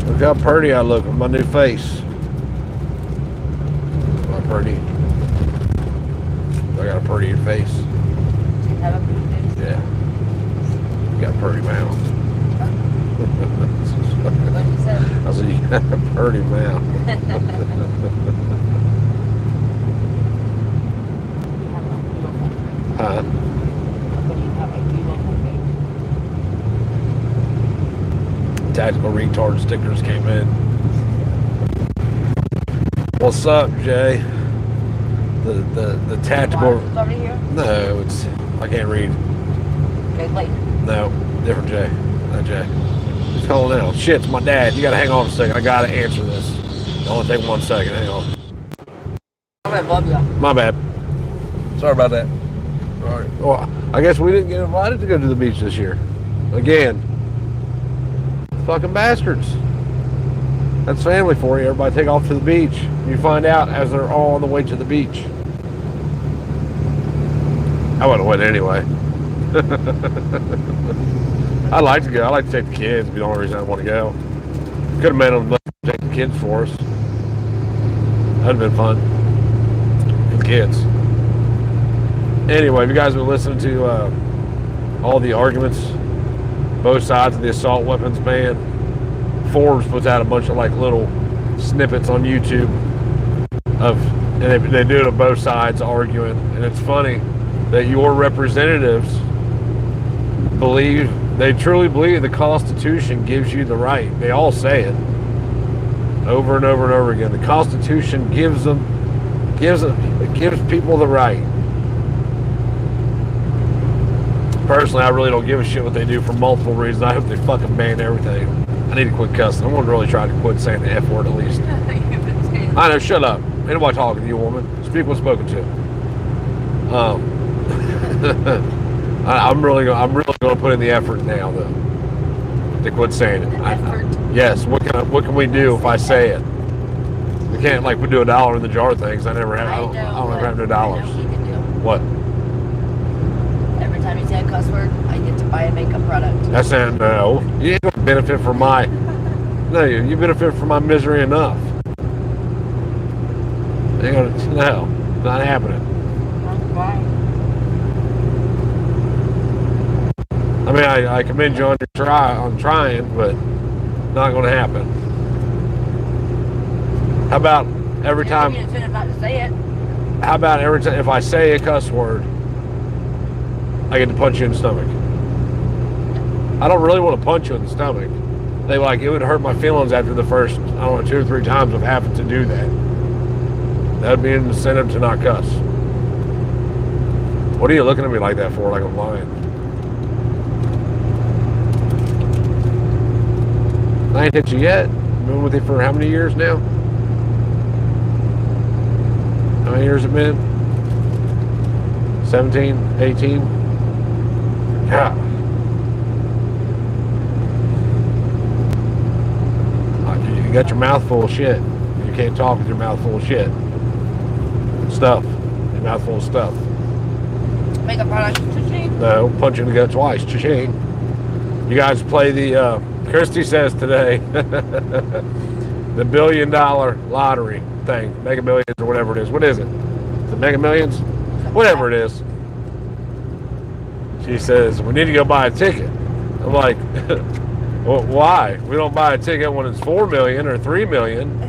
Look how pretty I look with my new face. Am I pretty? I got a pretty face. Do you have a pretty face? Yeah. You got a pretty mouth. What you said? I said, you got a pretty mouth. Huh? Tactical retard stickers came in. What's up, Jay? The tactical. Over here? No, it's I can't read. Okay, wait. No, different Jay. Not Jay. Who's calling out? Shit, it's my dad. You gotta hang on a second. I gotta answer this. It'll only take 1 second. Hang on. I'm gonna love you. My bad. Sorry about that. All right. Well, I guess we didn't get invited to go to the beach this year. Again. Fucking bastards. That's family for you. Everybody take off to the beach. You find out as they're all on the way to the beach. I wouldn't have went anyway. I'd like to go. I like to take the kids. It'd be the only reason I want to go. Could have made them take the kids for us. That'd have been fun. For the kids. Anyway, if you guys have been listening to all the arguments, both sides of the assault weapons ban, Forbes puts out a bunch of like little snippets on YouTube of, and they do it on both sides arguing, and it's funny that your representatives they truly believe the Constitution gives you the right. They all say it over and over and over again. The Constitution gives people the right. Personally, I really don't give a shit what they do for multiple reasons. I hope they fucking ban everything. I need to quit cussing. I'm gonna really try to quit saying the F word at least. I know, shut up. Ain't nobody talking to you, woman. Speak when spoken to. I'm really gonna put in the effort now, though, to quit saying it. Yes. What can we do if I say it? We can't like we do $1 in the jar things. I don't ever have no dollars. What? Every time you say a cuss word, I get to buy a makeup product. That's not, no. You ain't gonna benefit from my. No, you benefit from my misery enough. No, not happening. Why? I mean, I commend you on your trying, but not going to happen. How about every time? Not to say it. How about every time if I say a cuss word, I get to punch you in the stomach? I don't really want to punch you in the stomach. It would hurt my feelings after the first, 2 or 3 times of having to do that. That would be an incentive to not cuss. What are you looking at me like that for? Like I'm lying? I ain't hit you yet. I've been with you for how many years now? How many years have it been? 17, 18? Yeah. You got your mouth full of shit. You can't talk with your mouth full of shit. Stuff. Your mouth full of stuff. Makeup product. Cha-ching. No, punch you in the gut twice. Cha-ching. You guys play the, Christy says today, the $1 billion lottery thing. Mega Millions or whatever it is. What is it? The Mega Millions? Whatever it is. She says, we need to go buy a ticket. I'm like, well, why? We don't buy a ticket when it's 4 million or 3 million.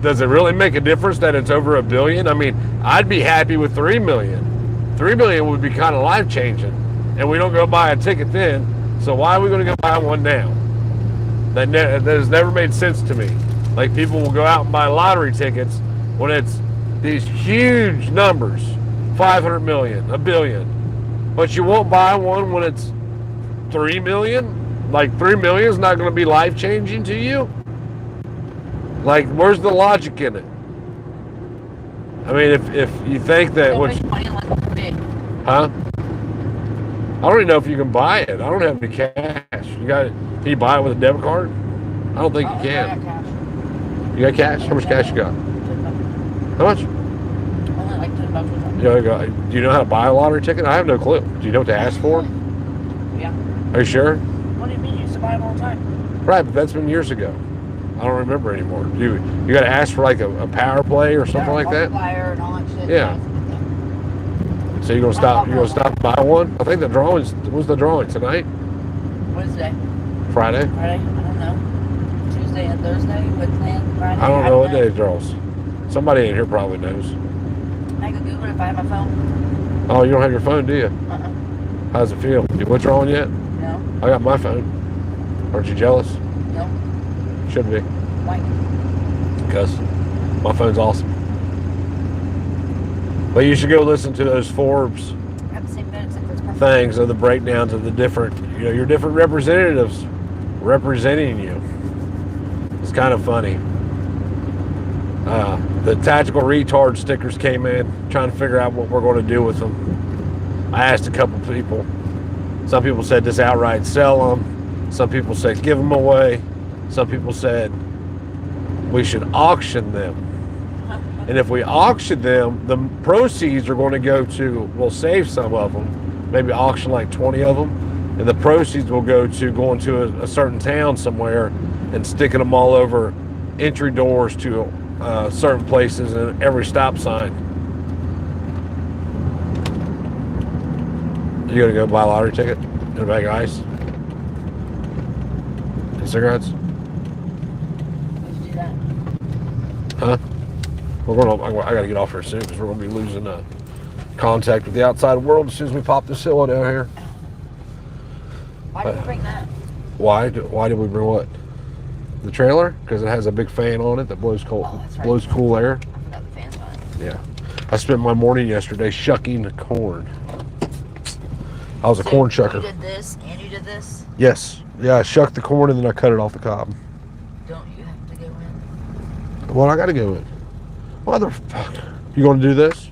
Does it really make a difference that it's over $1 billion? I mean, I'd be happy with 3 million. 3 million would be kind of life-changing. And we don't go buy a ticket then. So why are we going to go buy one now? That has never made sense to me. Like, people will go out and buy lottery tickets when it's these huge numbers. 500 million, $1 billion. But you won't buy one when it's 3 million? Like, 3 million is not going to be life-changing to you? Like, where's the logic in it? I mean, if you think that... Huh? I don't even know if you can buy it. I don't have any cash. Can you buy it with a debit card? I don't think you can. You got cash? How much cash you got? How much? Only like $10 or something. Do you know how to buy a lottery ticket? I have no clue. Do you know what to ask for? Yeah. Are you sure? What do you mean? You used to buy them all the time. Right, but that's been years ago. I don't remember anymore. You got to ask for like a power play or something like that. Multiplier and all that shit. Yeah. So you're gonna stop? You're gonna stop and buy one? I think the drawings was the drawing tonight. Wednesday. Friday. Friday. I don't know. Tuesday and Thursday. Wednesday and Friday. I don't know what day it draws. Somebody in here probably knows. I can Google it if I have my phone. Oh, you don't have your phone, do you? Uh-uh. How's it feel? You withdrawing yet? No. I got my phone. Aren't you jealous? No. Should be. Why? Because my phone's awesome. But you should go listen to those Forbes I have the same bed except for it's perfect. things of the breakdowns of the different, your different representatives representing you. It's kind of funny. The tactical retard stickers came in, trying to figure out what we're going to do with them. I asked a couple people. Some people said just outright sell them. Some people said give them away. Some people said we should auction them. And if we auction them, the proceeds are going to go to, we'll save some of them, maybe auction like 20 of them, and the proceeds will go to going to a certain town somewhere and sticking them all over entry doors to certain places and every stop sign. You gonna go buy a lottery ticket and a bag of ice and cigarettes? Let's do that. Huh? I gotta get off here soon because we're gonna be losing contact with the outside world as soon as we pop this hill down here. Why did we bring that? Why did we bring what? The trailer? Because it has a big fan on it that blows cold, that's right. blows cool air. I forgot the fan's on it. Yeah. I spent my morning yesterday shucking corn. I was a corn shucker. You did this and you did this? Yes. Yeah, I shucked the corn and then I cut it off the cob. Don't you have to go in? Well, I gotta go in. Motherfucker. You gonna do this?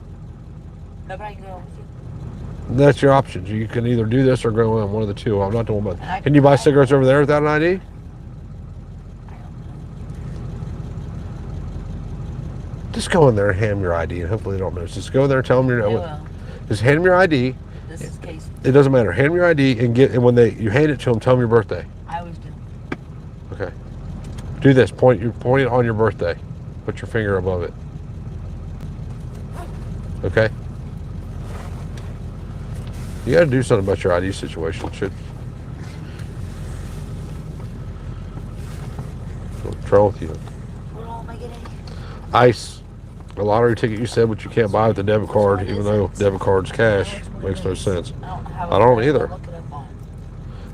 No, but I can go with you. That's your options. You can either do this or go in, one of the two. I'm not doing both. And Can you buy cigarettes over there without an ID? I don't know. Just go in there and hand them your ID and hopefully they don't notice. Just go in there and tell them They you're will. Just hand them your ID. This is case. It doesn't matter. Hand them your ID and when you hand it to them, tell them your birthday. I always do. Okay. Do this. Point it on your birthday. Put your finger above it. Okay. You got to do something about your ID situation. Should. What's wrong with you? What all am I getting? Ice. A lottery ticket you said, but you can't buy with a debit card, even though debit card's cash. Makes no sense. I don't either. Look it up on.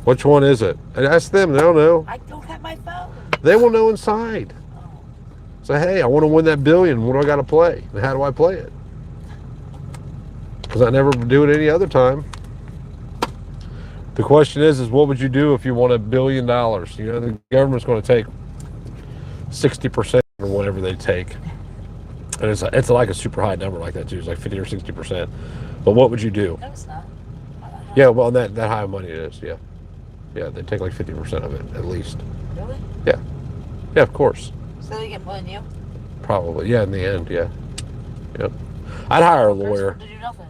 Which one is it? And ask them. They'll know. I don't have my phone. They will know inside. Oh. Say, hey, I want to win that billion. What do I got to play? And how do I play it? Because I never do it any other time. The question is what would you do if you won $1 billion? You know, the government's going to take 60% or whatever they take. And it's like a super high number like that too. It's like 50 or 60%. But what would you do? No, it's not. Yeah, well, that high of money it is. Yeah, yeah, they take like 50% of it at least. Really? Yeah, yeah, of course. So they get more than you? Probably. Yeah, in the end. Yeah. Yep. I'd hire a lawyer. To do nothing.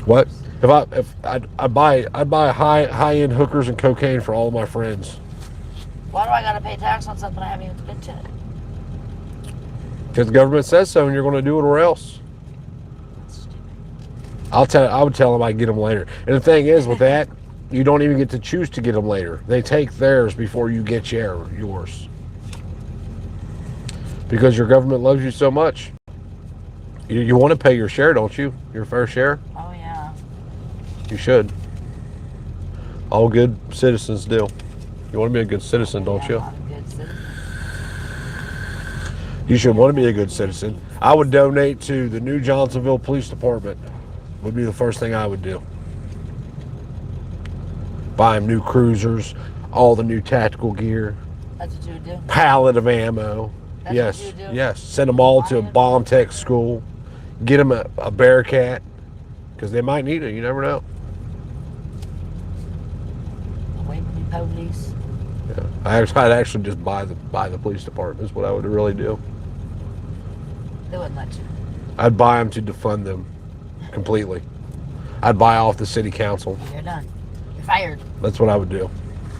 What? If I'd buy high-end hookers and cocaine for all of my friends. Why do I gotta pay tax on something I haven't even been to? Because the government says so, and you're going to do it or else. That's stupid. I would tell them I'd get them later. And the thing is, with that, you don't even get to choose to get them later. They take theirs before you get yours. Because your government loves you so much. You want to pay your share, don't you? Your fair share? Oh, yeah. You should. All good citizens do. You want to be a good citizen, don't you? I'm a good citizen. You should want to be a good citizen. I would donate to the new Johnsonville Police Department. Would be the first thing I would do. Buy them new cruisers, all the new tactical gear, That's what you would do? pallet of ammo. That's Yes, what you would do? yes. Send them all to a bomb tech school. Get them a Bearcat, because they might need it. You never know. Away from the police. Yeah. I'd actually just buy the police department. Is what I would really do. They wouldn't let you. I'd buy them to defund them completely. I'd buy off the city council. You're done. You're fired. That's what I would do.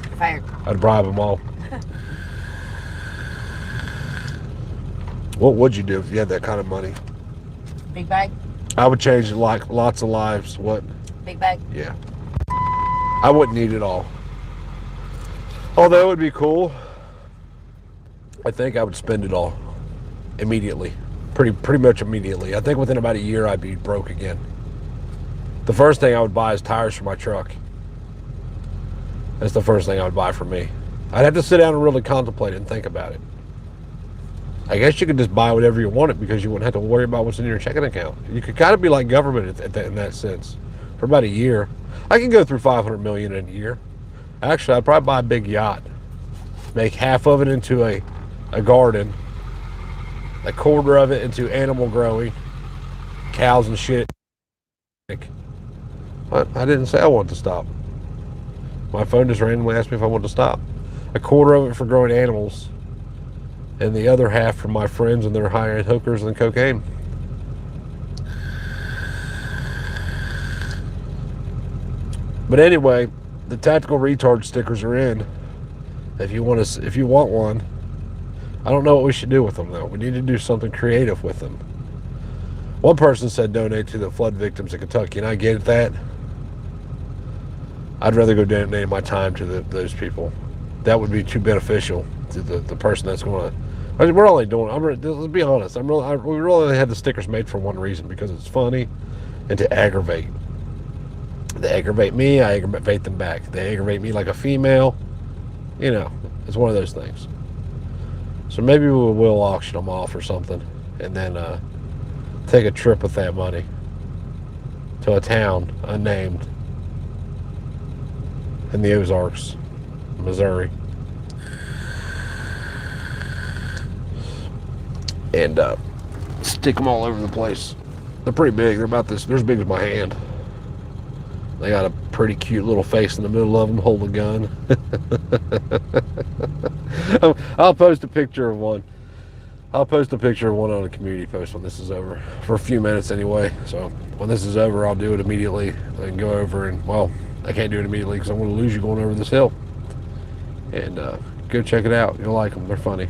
You're fired. I'd bribe them all. What would you do if you had that kind of money? Big bag? I would change like lots of lives. What? Big bag? Yeah. I wouldn't need it all. Although it would be cool. I think I would spend it all immediately. Pretty much immediately. I think within about a year I'd be broke again. The first thing I would buy is tires for my truck. That's the first thing I would buy for me. I'd have to sit down and really contemplate it and think about it. I guess you could just buy whatever you wanted because you wouldn't have to worry about what's in your checking account. You could kind of be like government in that sense. For about a year, I can go through 500 million in a year. Actually, I'd probably buy a big yacht, make half of it into a garden, a quarter of it into animal growing, cows and shit. But I didn't say I wanted to stop. My phone just randomly asked me if I wanted to stop. A quarter of it for growing animals, and the other half for my friends and their high-end hookers and cocaine. But anyway, the tactical retard stickers are in. If you want one, I don't know what we should do with them though. We need to do something creative with them. One person said donate to the flood victims in Kentucky, and I get that. I'd rather go donate my time to those people. That would be too beneficial to the person that's going to. We're only doing. Let's be honest. We really only had the stickers made for one reason, because it's funny and to aggravate. They aggravate me, I aggravate them back. They aggravate me like a female. You know, it's one of those things. So maybe we will auction them off or something, and then take a trip with that money to a town unnamed in the Ozarks, Missouri. And stick them all over the place. They're pretty big. They're about this. They're as big as my hand. They got a pretty cute little face in the middle of them holding a gun. I'll post a picture of one. I'll post a picture of one on a community post when this is over. For a few minutes anyway. So when this is over, I'll do it immediately. I can go over and, well, I can't do it immediately because I'm going to lose you going over this hill. And go check it out. You'll like them. They're funny.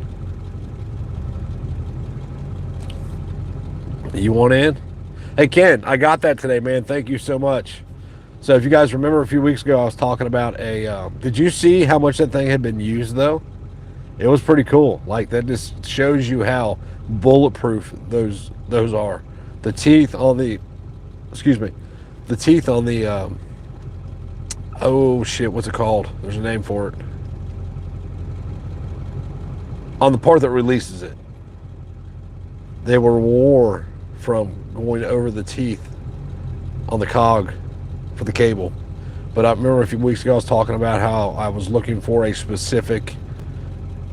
You want in? Hey, Ken, I got that today, man. Thank you so much. So if you guys remember a few weeks ago, I was talking about did you see how much that thing had been used, though? It was pretty cool. Like, that just shows you how bulletproof those are. The teeth on the, oh, shit, what's it called? There's a name for it. On the part that releases it. They were wore from going over the teeth on the cog for the cable. But I remember a few weeks ago I was talking about how I was looking for a specific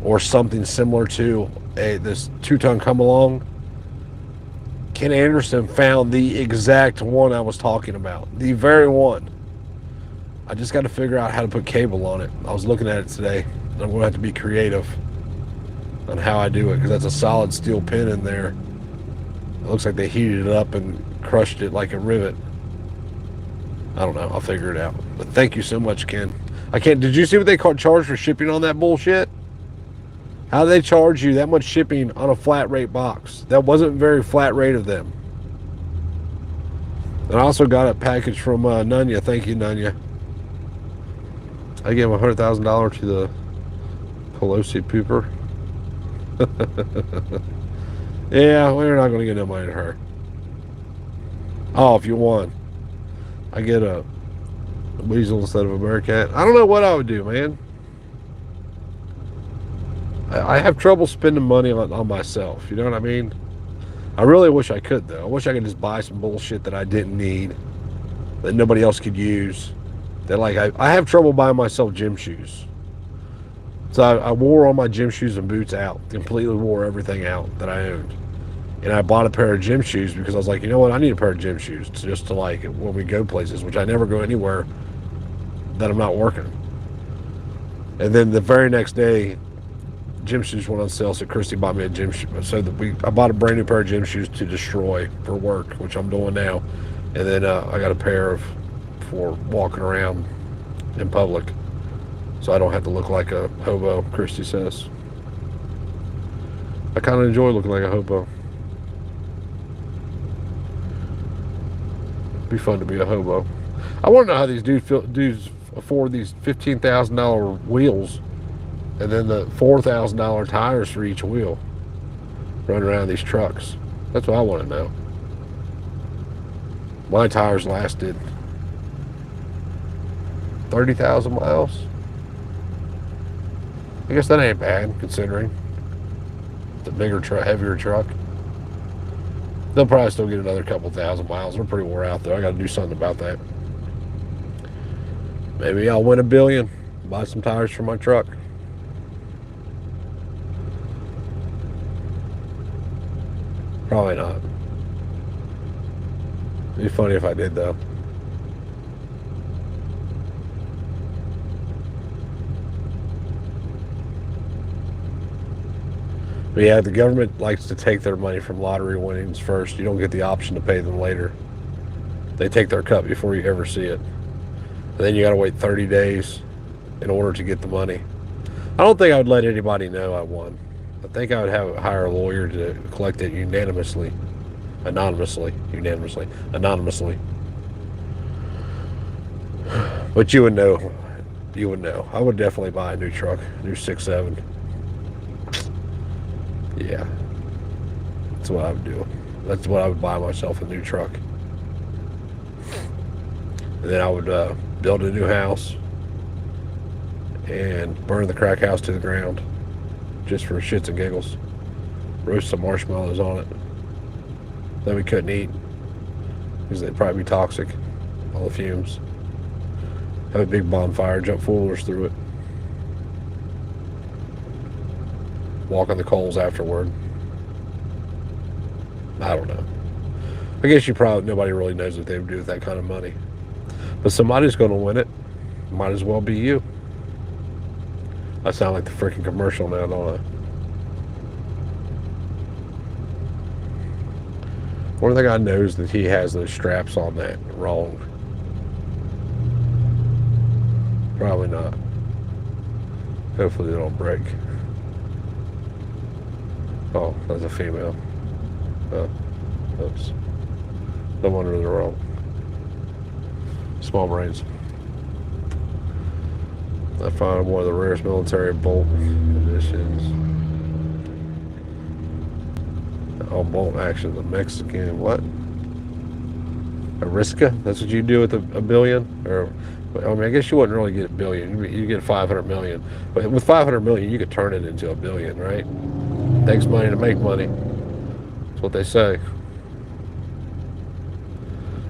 or something similar to this 2-ton come along. Ken Anderson found the exact one I was talking about, the very one. I just got to figure out how to put cable on it. I was looking at it today, and I'm going to have to be creative on how I do it, because that's a solid steel pin in there. It looks like they heated it up and crushed it like a rivet. I don't know. I'll figure it out. But thank you so much, Ken. Did you see what they charge for shipping on that bullshit? How do they charge you that much shipping on a flat rate box? That wasn't very flat rate of them. And I also got a package from Nunya. Thank you, Nunya. I gave $100,000 to the Pelosi pooper. Yeah, we're not going to get no money to her. Oh, if you won, I get a weasel instead of a bearcat. I don't know what I would do, man. I have trouble spending money on myself. You know what I mean? I really wish I could, though. I wish I could just buy some bullshit that I didn't need, that nobody else could use. That, like, I have trouble buying myself gym shoes. So I wore all my gym shoes and boots out. Completely wore everything out that I owned. And I bought a pair of gym shoes because I was like, you know what? I need a pair of gym shoes just to, like, when we go places, which I never go anywhere that I'm not working. And then the very next day, gym shoes went on sale, so Christy bought me a gym shoe. So I bought a brand new pair of gym shoes to destroy for work, which I'm doing now. And then I got a pair for walking around in public. so I don't have to look like a hobo, Christy says. I kind of enjoy looking like a hobo. It'd be fun to be a hobo. I want to know how these dudes afford these $15,000 wheels and then the $4,000 tires for each wheel. Running around these trucks. That's what I want to know. My tires lasted 30,000 miles. I guess that ain't bad considering the bigger truck, heavier truck. They'll probably still get another couple thousand miles. They're pretty wore out though. I got to do something about that. Maybe I'll win $1 billion. Buy some tires for my truck. Probably not. It'd be funny if I did though. But yeah, the government likes to take their money from lottery winnings first. You don't get the option to pay them later. They take their cut before you ever see it. And then you got to wait 30 days in order to get the money. I don't think I would let anybody know I won. I think I would hire a lawyer to collect it anonymously. But you would know. You would know. I would definitely buy a new truck, new 6.7. Yeah. That's what I would do. That's what I would buy myself, a new truck. And then I would build a new house and burn the crack house to the ground just for shits and giggles. Roast some marshmallows on it that we couldn't eat because they'd probably be toxic, all the fumes. Have a big bonfire, jump 4-wheelers through it. Walk on the coals afterward. I don't know. I guess nobody really knows what they would do with that kind of money. But somebody's going to win it. Might as well be you. I sound like the freaking commercial now, don't I? One thing I know is that he has those straps on that wrong. Probably not. Hopefully they don't break. Oh, that's a female. Oh, oops. No wonder they're wrong. Small brains. I found one of the rarest military bolt editions. All bolt action. The Mexican what? Ariska? That's what you do with $1 billion? Or I mean, I guess you wouldn't really get $1 billion. You get 500 million. But with 500 million, you could turn it into $1 billion, right? Takes money to make money. That's what they say.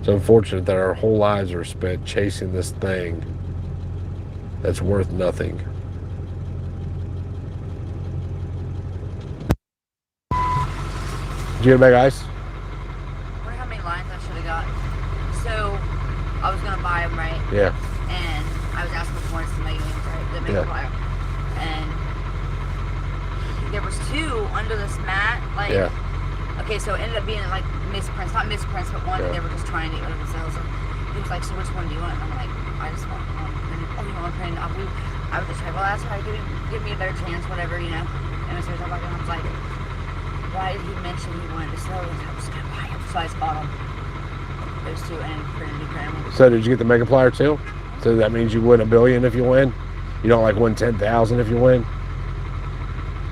It's unfortunate that our whole lives are spent chasing this thing that's worth nothing. Did you get a bag of ice? I wonder how many lines I should have got. So, I was going to buy them, right? Yeah. And I was asking for one to make wings, right? The multiplier. And there was 2 under this mat. Like, yeah. Okay, so it ended up being like misprints. Not misprints, but one that they were just trying to get rid of themselves. And he was like, so which one do you want? And I'm like, I just want one. And oh, you want to print it off? I was just like, well, that's right. Give me a better chance, whatever, you know. And so I was like, why did he mention he wanted to sell this? I was going to buy them. So I just bought them. Those 2 and printed them. So did you get the mega plier too? So that means you win $1 billion if you win? You don't like win 10,000 if you win?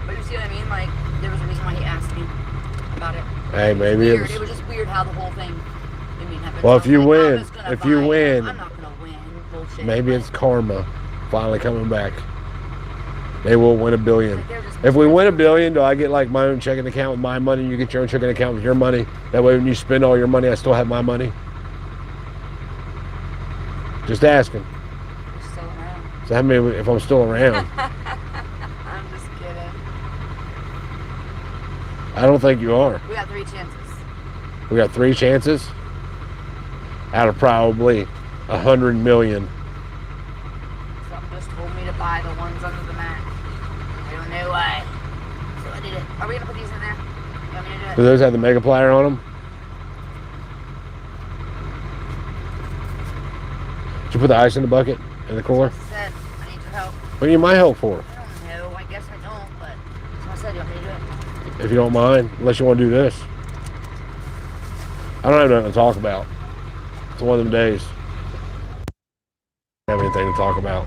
But you see what I mean? Like, there was a reason why he asked me about it. Hey, maybe it was just weird how the whole thing happened. Well, so if you like, win, I'm not gonna win. Bullshit. Maybe it's karma finally coming back. They will win $1 billion. Like, if we win $1 billion, do I get like my own checking account with my money? You get your own checking account with your money. That way, when you spend all your money, I still have my money. Just asking. You're still around. So how many? If I'm still around? I'm just kidding. I don't think you are. We got 3 chances. We got 3 chances out of probably 100 million. Something just told me to buy the ones under the mat. I don't know why. So I did it. Are we gonna put these in there? You want me to do it? Do those have the mega plier on them? Did you put the ice in the bucket in the cooler? Said, I need your help. What do you need my help for? I don't know. I guess I don't, but so I said, you want me to do it? If you don't mind, unless you want to do this. I don't have nothing to talk about. It's one of them days. I don't have anything to talk about.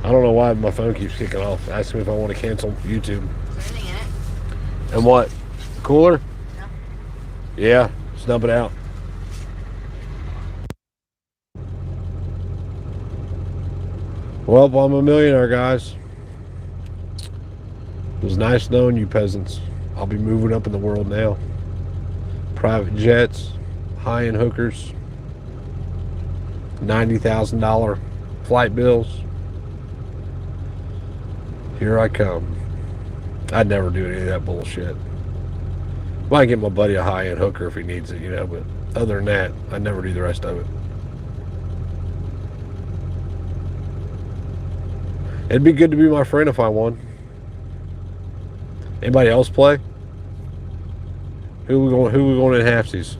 I don't know why my phone keeps kicking off, asking me if I want to cancel YouTube. Is there anything in it? And what? Cooler? No. Yeah, just dump it out. Well, I'm a millionaire, guys. It was nice knowing you peasants. I'll be moving up in the world now. Private jets, high-end hookers, $90,000 flight bills. Here I come. I'd never do any of that bullshit. Might get my buddy a high-end hooker if he needs it, but other than that, I'd never do the rest of it. It'd be good to be my friend if I won. Anybody else play? Who we going in halfsies?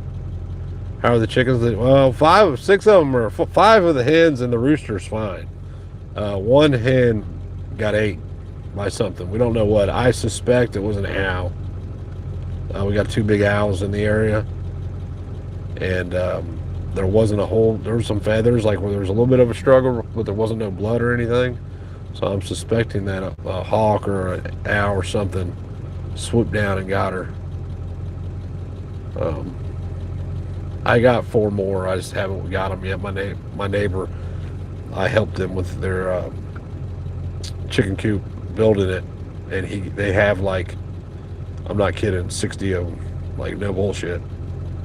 How are the chickens? Well, 6 of them are 5 of the hens and the rooster's fine. One hen got ate by something. We don't know what. I suspect it was an owl. We got 2 big owls in the area, and there wasn't a whole. There were some feathers, like where there was a little bit of a struggle, but there wasn't no blood or anything. So I'm suspecting that a hawk or an owl or something swooped down and got her. I got 4 more. I just haven't got them yet. My neighbor, I helped them with their chicken coop, building it, and they have, like, I'm not kidding, 60 of them. Like, no bullshit,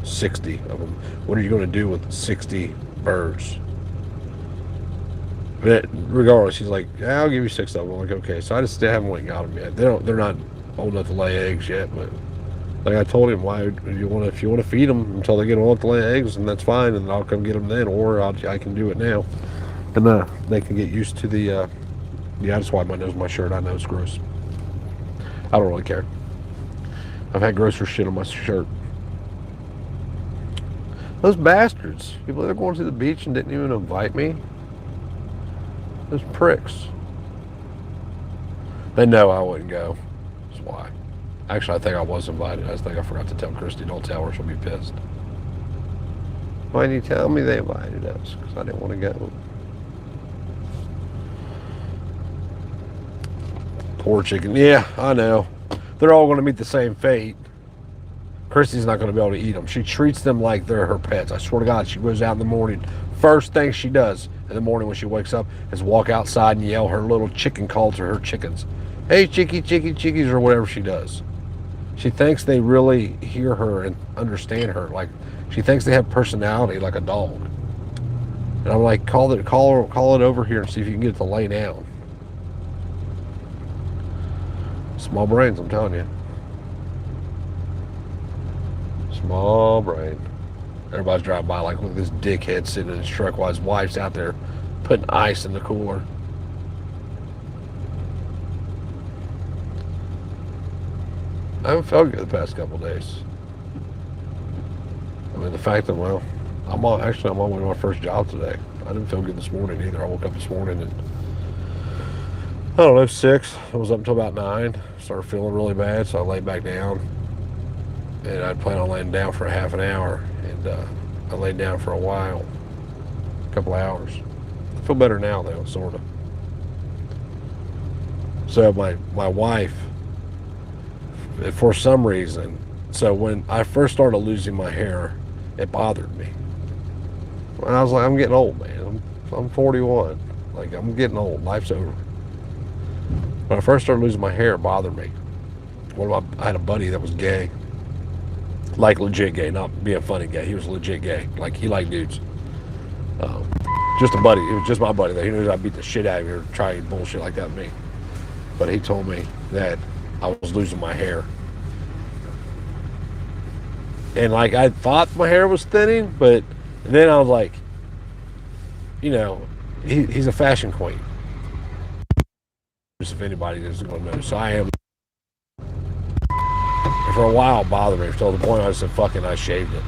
60 of them. What are you going to do with 60 birds? But regardless, he's like, yeah, I'll give you 6 of them. I'm like, okay. So I just still haven't went and got them yet. They're not old enough to lay eggs yet, but like I told him, if you want to feed them until they get old enough to lay eggs, and that's fine, and I'll come get them then, or I can do it now, and they can get used to the. Yeah, I just wipe my nose with my shirt. I know it's gross. I don't really care. I've had grosser shit on my shirt. Those bastards! People that are going to the beach and didn't even invite me. Those pricks. They know I wouldn't go. That's why. Actually, I think I was invited. I think I forgot to tell Christy. Don't tell her. She'll be pissed. Why didn't you tell me they invited us? Because I didn't want to go. Poor chicken. Yeah, I know. They're all going to meet the same fate. Christy's not going to be able to eat them. She treats them like they're her pets. I swear to God, she goes out in the morning. First thing she does in the morning when she wakes up is walk outside and yell her little chicken calls to her chickens. Hey, chickie, chickie, chickies, or whatever she does. She thinks they really hear her and understand her. Like, she thinks they have personality like a dog. And I'm like, call it over here and see if you can get it to lay down. Small brains, I'm telling you. Small brain. Everybody's driving by like, look at this dickhead sitting in his truck while his wife's out there putting ice in the cooler. I haven't felt good the past couple of days. I mean, the fact that, well, I'm on my way to my first job today. I didn't feel good this morning either. I woke up this morning and, I don't know, 6. I was up until about 9. Started feeling really bad, so I laid back down. And I'd plan on laying down for a half an hour. And I laid down for a while, a couple hours. I feel better now, though, sort of. So my wife, for some reason, so when I first started losing my hair, it bothered me. And I was like, I'm getting old, man. I'm 41. Like, I'm getting old. Life's over. When I first started losing my hair, it bothered me. I had a buddy that was gay. Like, legit gay, not being funny gay. He was legit gay. Like, he liked dudes. Just a buddy. It was just my buddy. He knew I'd beat the shit out of him or try bullshit like that with me. But he told me that I was losing my hair. And, like, I thought my hair was thinning, but then I was like, he's a fashion queen. If anybody is going to know. So I am. And for a while, it bothered me. Until the point I said, fucking, I shaved it.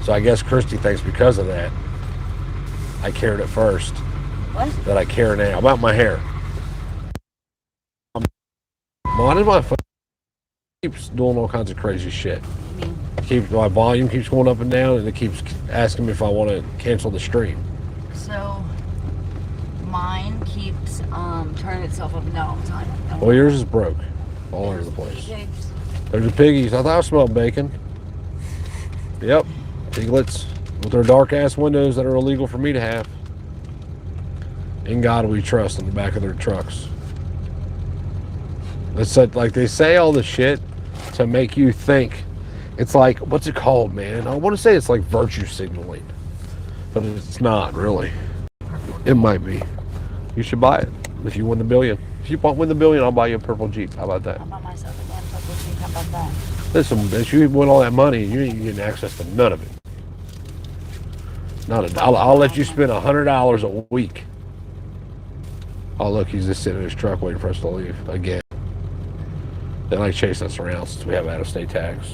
So I guess Christy thinks because of that, I cared at first What? that I care now about my hair. Why does my phone keeps doing all kinds of crazy shit? My volume keeps going up and down, and it keeps asking me if I want to cancel the stream. So mine keeps turning itself up and down all the time. Well, yours is broke all over the place. Pigs. There's the piggies. I thought I smelled bacon. Yep, piglets with their dark ass windows that are illegal for me to have. In God we trust in the back of their trucks. It's like they say all the shit to make you think. It's like, what's it called, man? I want to say it's like virtue signaling, but it's not really. It might be. You should buy it if you win the billion. If you win the billion, I'll buy you a purple Jeep. How about that? I'll buy myself a damn purple Jeep. How about that? Listen, bitch, you win all that money, you ain't getting access to none of it. Not a dollar. I'll let you spend $100 a week. Oh, look, he's just sitting in his truck waiting for us to leave again. They like chasing us around since we have out-of-state tax.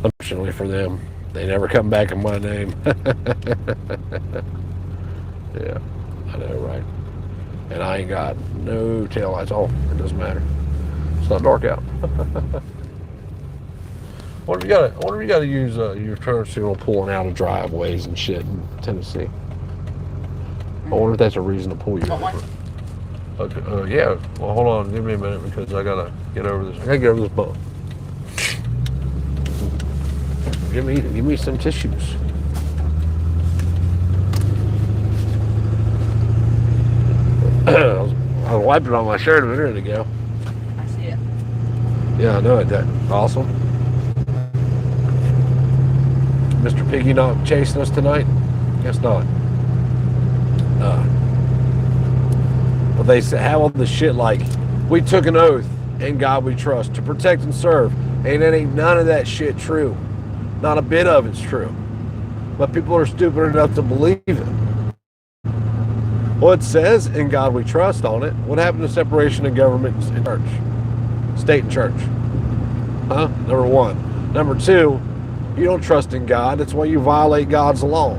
Unfortunately for them, they never come back in my name. Yeah, I know, right? And I ain't got no taillights. Oh, it doesn't matter. It's not dark out. What if you got to use your turn signal pulling out of driveways and shit in Tennessee? I wonder if that's a reason to pull you over. Okay, yeah. Well, hold on. Give me a minute because I gotta get over this. I gotta get over this bump. Give me some tissues. I wiped it on my shirt a minute ago. I see it. Yeah, I know it. That awesome. Mr. Piggy not chasing us tonight? Guess not. But they have all the shit like, we took an oath in God we trust to protect and serve. And it ain't none of that shit true. Not a bit of it's true. But people are stupid enough to believe it. Well, it says in God we trust on it. What happened to separation of government and church? State and church. Huh? Number one. Number two, you don't trust in God. That's why you violate God's law.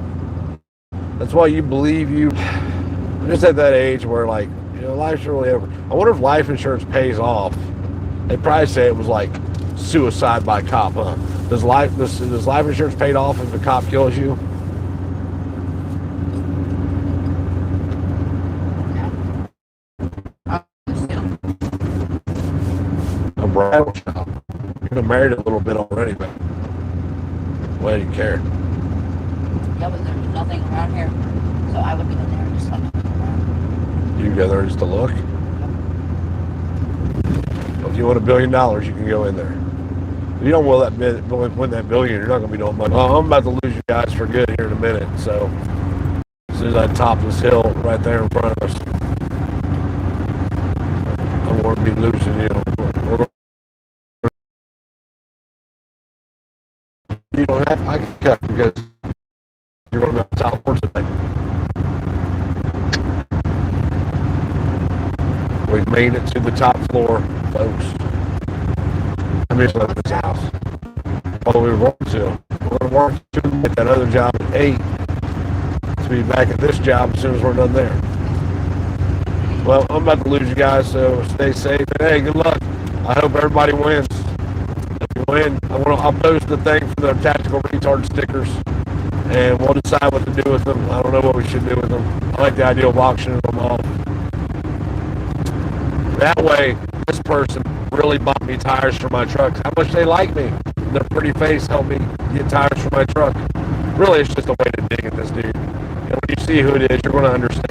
That's why you believe you... I'm just at that age where, like, you know, life's really over. I wonder if life insurance pays off. They probably say it was like suicide by cop, huh? Does life insurance pay off if a cop kills you? A bridal shop. You've been married a little bit already, but why do you care? Yeah, but there's nothing around here, so I would go in there just like around. You can go there just to look. If you want $1 billion, you can go in there. If you don't win that billion, you're not going to be doing much. I'm about to lose you guys for good here in a minute. So as soon as I top this hill right there in front of us, I'm going to be losing you. You don't have. I can cut because you're going to be on top floor today. We've made it to the top floor, folks. I miss living in this house. Although we were going to. We're going to work to get that other job at 8 to be back at this job as soon as we're done there. Well, I'm about to lose you guys, so stay safe. And hey, good luck. I hope everybody wins. If you win, I'll post the thing for the tactical retard stickers, and we'll decide what to do with them. I don't know what we should do with them. I like the idea of auctioning them off. That way, this person really bought me tires for my truck. How much they like me. Their pretty face helped me get tires for my truck. Really, it's just a way to dig at this dude. And when you see who it is, you're going to understand.